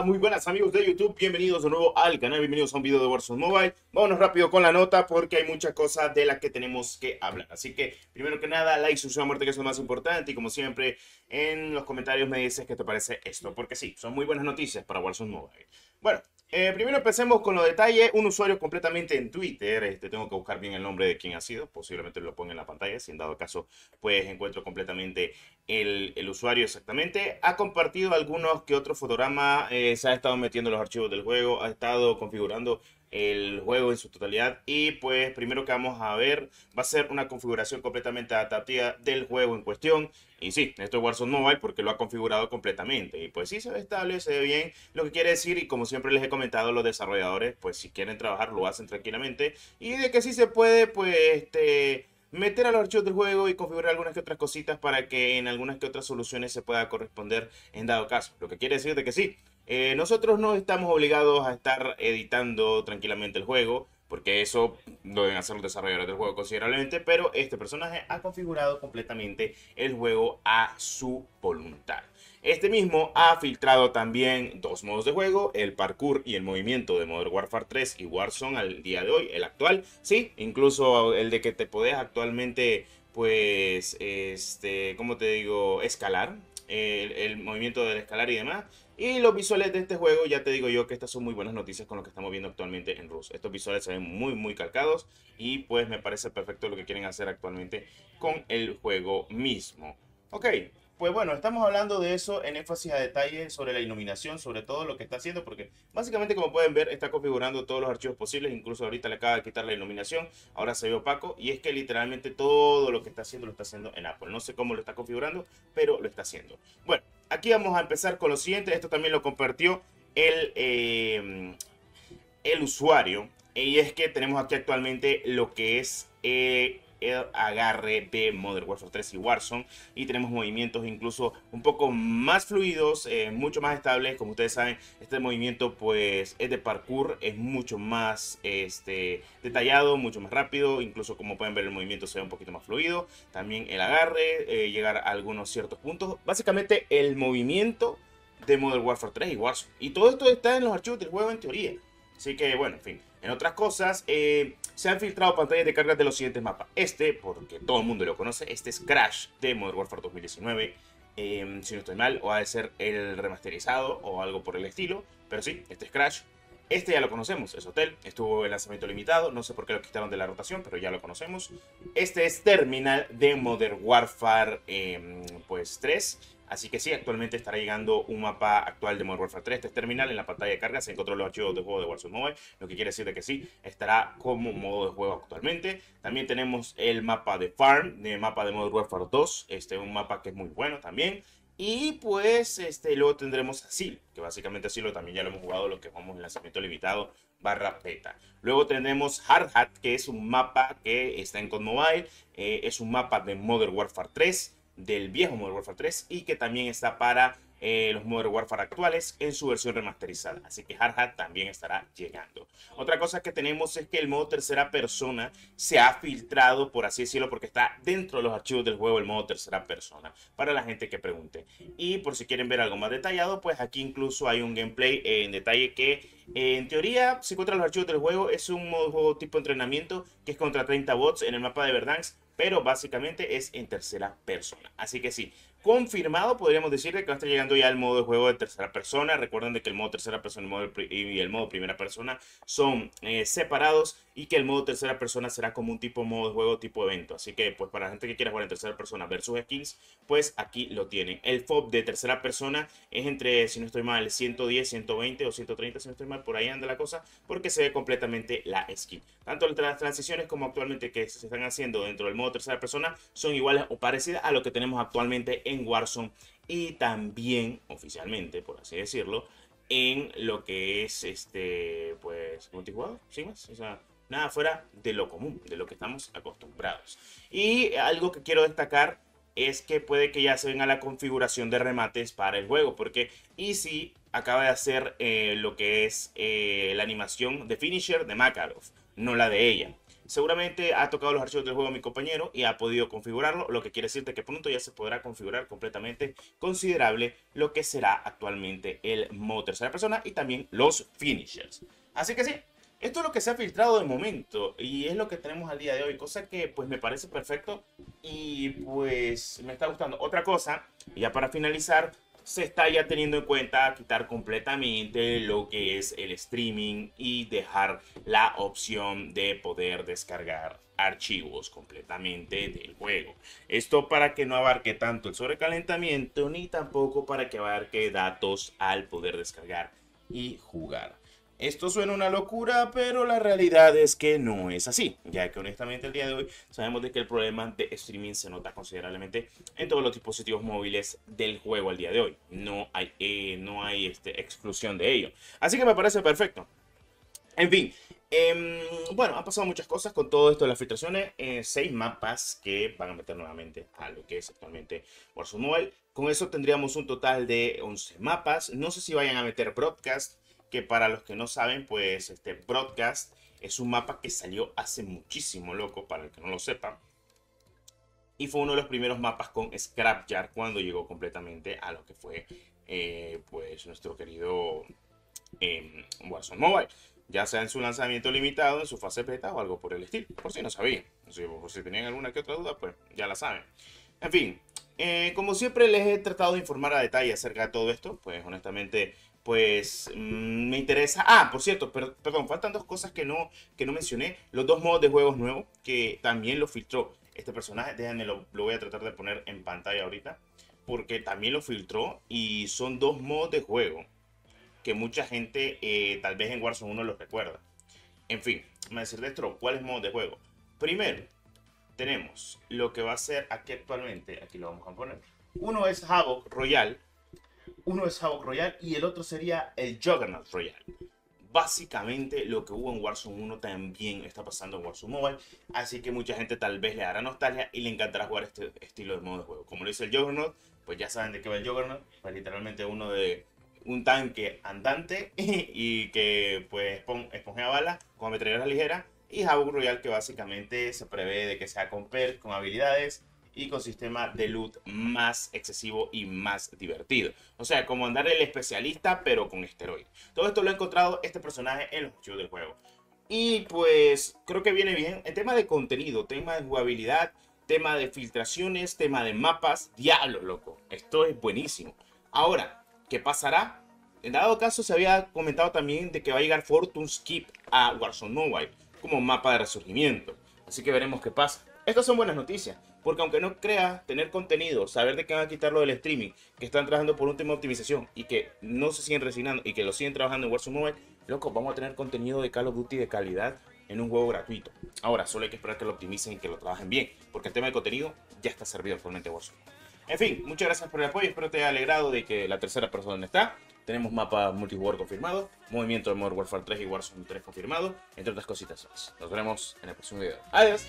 Muy buenas amigos de YouTube, bienvenidos de nuevo al canal, bienvenidos a un video de Warzone Mobile. Vámonos rápido con la nota porque hay muchas cosas de las que tenemos que hablar. Así que, primero que nada, like, suscripción a muerte, que es lo más importante. Y como siempre, en los comentarios me dices qué te parece esto, porque sí, son muy buenas noticias para Warzone Mobile. Bueno, primero empecemos con los detalles. Un usuario completamente en Twitter, tengo que buscar bien el nombre de quién ha sido, posiblemente lo ponga en la pantalla, si en dado caso, pues encuentro completamente el usuario exactamente. Ha compartido algunos que otros fotogramas, se ha estado metiendo en los archivos del juego, ha estado configurando el juego en su totalidad y pues primero que vamos a ver va a ser una configuración completamente adaptativa del juego en cuestión. Y sí, esto es Warzone Mobile porque lo ha configurado completamente y pues sí se ve estable, se ve bien, lo que quiere decir, y como siempre les he comentado, los desarrolladores pues si quieren trabajar lo hacen tranquilamente, y de que sí se puede pues meter a los archivos del juego y configurar algunas que otras cositas para que en algunas que otras soluciones se pueda corresponder en dado caso. Lo que quiere decir de que sí, nosotros no estamos obligados a estar editando tranquilamente el juego, porque eso lo deben hacer los desarrolladores del juego considerablemente, pero este personaje ha configurado completamente el juego a su voluntad. Este mismo ha filtrado también dos modos de juego, el parkour y el movimiento de Modern Warfare 3 y Warzone al día de hoy, el actual. Sí, incluso el de que te podés actualmente, pues, ¿cómo te digo? Escalar. El movimiento del escalar y demás. Y los visuales de este juego, ya te digo yo que estas son muy buenas noticias con lo que estamos viendo actualmente en Rus. Estos visuales se ven muy calcados y pues me parece perfecto lo que quieren hacer actualmente con el juego mismo. Ok, pues bueno, estamos hablando de eso en énfasis a detalle sobre la iluminación, sobre todo lo que está haciendo, porque básicamente como pueden ver está configurando todos los archivos posibles, incluso ahorita le acaba de quitar la iluminación, ahora se ve opaco, y es que literalmente todo lo que está haciendo lo está haciendo en Apple. No sé cómo lo está configurando, pero lo está haciendo. Bueno, aquí vamos a empezar con lo siguiente, esto también lo compartió el usuario, y es que tenemos aquí actualmente lo que es el agarre de Modern Warfare 3 y Warzone, y tenemos movimientos incluso un poco más fluidos, mucho más estables. Como ustedes saben, este movimiento pues es de parkour, es mucho más detallado, mucho más rápido, incluso como pueden ver el movimiento se ve un poquito más fluido, también el agarre, llegar a algunos ciertos puntos, básicamente el movimiento de Modern Warfare 3 y Warzone, y todo esto está en los archivos del juego en teoría. Así que bueno, en fin. En otras cosas, se han filtrado pantallas de carga de los siguientes mapas. Porque todo el mundo lo conoce, este es Crash de Modern Warfare 2019. Si no estoy mal, o ha de ser el remasterizado o algo por el estilo. Pero sí, este es Crash. Este ya lo conocemos, es Hotel. Estuvo en lanzamiento limitado, no sé por qué lo quitaron de la rotación, pero ya lo conocemos. Este es Terminal de Modern Warfare pues 3. Así que sí, actualmente estará llegando un mapa actual de Modern Warfare 3. Este es Terminal. En la pantalla de carga se encontró los archivos de juego de Warzone Mobile, lo que quiere decir de que sí, estará como modo de juego actualmente. También tenemos el mapa de Farm, de mapa de Modern Warfare 2, un mapa que es muy bueno también. Y pues luego tendremos Asilo, que básicamente Asilo también ya lo hemos jugado, lo que vamos en lanzamiento limitado barra beta. Luego tenemos Hard Hat, que es un mapa que está en COD Mobile, es un mapa de Modern Warfare 3, del viejo Modern Warfare 3, y que también está para los Modern Warfare actuales en su versión remasterizada. Así que Hard Hat también estará llegando. Otra cosa que tenemos es que el modo tercera persona se ha filtrado, por así decirlo, porque está dentro de los archivos del juego el modo tercera persona, para la gente que pregunte. Y por si quieren ver algo más detallado, pues aquí incluso hay un gameplay en detalle que en teoría se encuentra en los archivos del juego. Es un modo de juego tipo entrenamiento que es contra 30 bots en el mapa de Verdansk, pero básicamente es en tercera persona. Así que sí, confirmado podríamos decir que va a estar llegando ya el modo de juego de tercera persona. Recuerden de que el modo tercera persona y el modo primera persona son separados, y que el modo tercera persona será como un tipo modo de juego tipo evento. Así que pues para la gente que quiera jugar en tercera persona versus skills, pues aquí lo tienen. El FOB de tercera persona es entre, si no estoy mal, 110, 120 o 130, si no estoy mal, por ahí anda la cosa, porque se ve completamente la skin. Tanto las transiciones como actualmente que se están haciendo dentro del modo tercera persona son iguales o parecidas a lo que tenemos actualmente en Warzone, y también oficialmente, por así decirlo, en lo que es pues multijugador, sin más, o sea, nada fuera de lo común, de lo que estamos acostumbrados. Y algo que quiero destacar es que puede que ya se venga la configuración de remates para el juego, porque Easy acaba de hacer lo que es la animación de Finisher de Makarov, no la de ella. Seguramente ha tocado los archivos del juego mi compañero y ha podido configurarlo, lo que quiere decirte que pronto ya se podrá configurar completamente considerable lo que será actualmente el modo tercera persona y también los finishers. Así que sí, esto es lo que se ha filtrado de momento y es lo que tenemos al día de hoy, cosa que pues me parece perfecto y pues me está gustando. Otra cosa, ya para finalizar, se está ya teniendo en cuenta quitar completamente lo que es el streaming y dejar la opción de poder descargar archivos completamente del juego. Esto para que no abarque tanto el sobrecalentamiento ni tampoco para que abarque datos al poder descargar y jugar. Esto suena una locura, pero la realidad es que no es así, ya que honestamente el día de hoy sabemos de que el problema de streaming se nota considerablemente en todos los dispositivos móviles del juego al día de hoy. No hay exclusión de ello. Así que me parece perfecto. En fin, bueno, han pasado muchas cosas con todo esto de las filtraciones. 6 mapas que van a meter nuevamente a lo que es actualmente Warzone Mobile. Con eso tendríamos un total de 11 mapas. No sé si vayan a meter Broadcast, que para los que no saben, pues Broadcast es un mapa que salió hace muchísimo, loco, para el que no lo sepa. Y fue uno de los primeros mapas con Scrapyard cuando llegó completamente a lo que fue pues nuestro querido Warzone Mobile. Ya sea en su lanzamiento limitado, en su fase beta o algo por el estilo. Por si no sabían. Por si tenían alguna que otra duda, pues ya la saben. En fin, como siempre les he tratado de informar a detalle acerca de todo esto. Pues honestamente, pues me interesa. Ah, por cierto, perdón, faltan dos cosas que no mencioné. Los dos modos de juegos nuevos que también lo filtró este personaje. Déjenme, lo voy a tratar de poner en pantalla ahorita. Porque también lo filtró y son dos modos de juego que mucha gente tal vez en Warzone 1 los recuerda. En fin, vamos a decir de esto, ¿cuáles modos de juego? Primero, tenemos lo que va a ser aquí actualmente, aquí lo vamos a poner. Uno es Havoc Royal, y el otro sería el Juggernaut Royal. Básicamente lo que hubo en Warzone 1 también está pasando en Warzone Mobile, así que mucha gente tal vez le hará nostalgia y le encantará jugar este estilo de modo de juego. Como lo dice el Juggernaut, pues ya saben de qué va el Juggernaut, pues literalmente un tanque andante y que pues esponjea balas con ametralladora ligera, y Havoc Royal, que básicamente se prevé de que sea con perks, con habilidades y con sistema de loot más excesivo y más divertido. O sea, como andar el especialista pero con esteroides. Todo esto lo ha encontrado este personaje en los archivos del juego. Y pues creo que viene bien en tema de contenido, tema de jugabilidad, tema de filtraciones, tema de mapas. Diablo, loco, esto es buenísimo. Ahora, ¿qué pasará? En dado caso se había comentado también de que va a llegar Fortune Skip a Warzone Mobile como mapa de resurgimiento. Así que veremos qué pasa. Estas son buenas noticias, porque aunque no creas tener contenido, saber de que van a quitarlo del streaming, que están trabajando por un tema de optimización y que no se siguen resignando y que lo siguen trabajando en Warzone Mobile, loco, vamos a tener contenido de Call of Duty de calidad en un juego gratuito. Ahora, solo hay que esperar que lo optimicen y que lo trabajen bien, porque el tema de contenido ya está servido actualmente en Warzone. En fin, muchas gracias por el apoyo, espero te haya alegrado de que la tercera persona está. Tenemos mapa multijugador confirmado, movimiento de Modern Warfare 3 y Warzone 3 confirmado, entre otras cositas más. Nos veremos en el próximo video. Adiós.